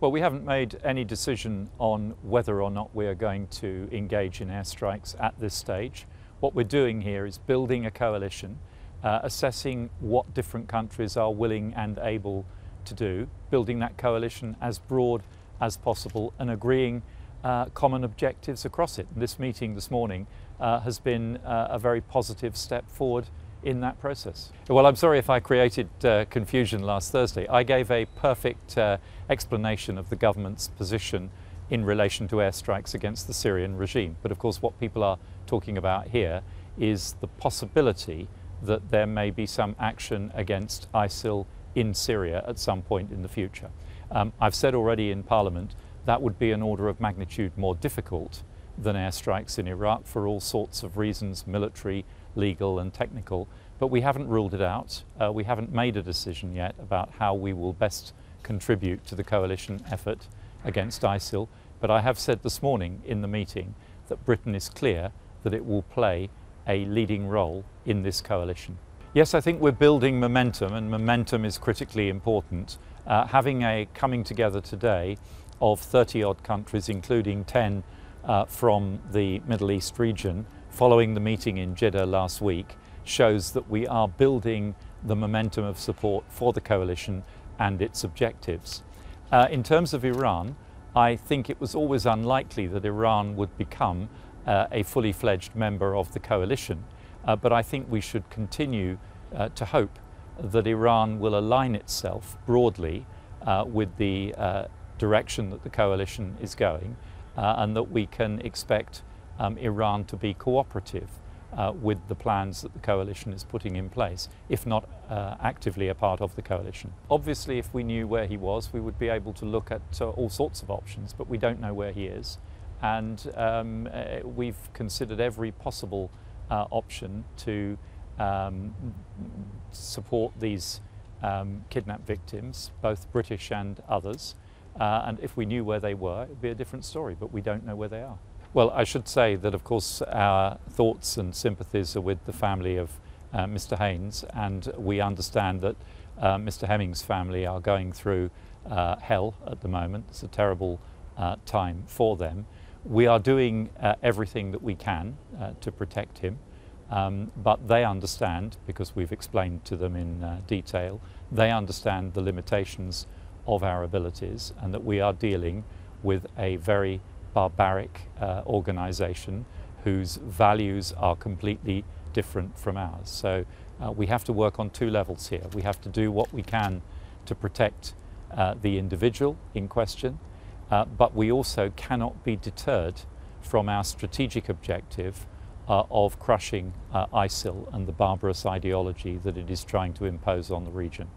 Well, we haven't made any decision on whether or not we are going to engage in airstrikes at this stage. What we're doing here is building a coalition, assessing what different countries are willing and able to do, building that coalition as broad as possible and agreeing common objectives across it. And this meeting this morning has been a very positive step forward in that process. Well, I'm sorry if I created confusion last Thursday. I gave a perfect explanation of the government's position in relation to airstrikes against the Syrian regime. But of course what people are talking about here is the possibility that there may be some action against Isil in Syria at some point in the future. I've said already in Parliament that would be an order of magnitude more difficult than airstrikes in Iraq for all sorts of reasons, military, legal and technical, but we haven't ruled it out. We haven't made a decision yet about how we will best contribute to the coalition effort against Isil, but I have said this morning in the meeting that Britain is clear that it will play a leading role in this coalition. Yes, I think we're building momentum, and momentum is critically important. Having a coming together today of 30-odd countries, including 10 from the Middle East region, following the meeting in Jeddah last week, shows that we are building the momentum of support for the coalition and its objectives. In terms of Iran, I think it was always unlikely that Iran would become a fully fledged member of the coalition, but I think we should continue to hope that Iran will align itself broadly with the direction that the coalition is going, and that we can expect Iran to be cooperative with the plans that the coalition is putting in place, if not actively a part of the coalition. Obviously, if we knew where he was, we would be able to look at all sorts of options, but we don't know where he is. And we've considered every possible option to support these kidnapped victims, both British and others. And if we knew where they were, it would be a different story, but we don't know where they are. Well, I should say that, of course, our thoughts and sympathies are with the family of Mr. Haynes, and we understand that Mr. Hemming's family are going through hell at the moment. It's a terrible time for them. We are doing everything that we can to protect him, but they understand, because we've explained to them in detail, they understand the limitations of our abilities and that we are dealing with a very barbaric organisation whose values are completely different from ours. So we have to work on two levels here. We have to do what we can to protect the individual in question, but we also cannot be deterred from our strategic objective of crushing ISIL and the barbarous ideology that it is trying to impose on the region.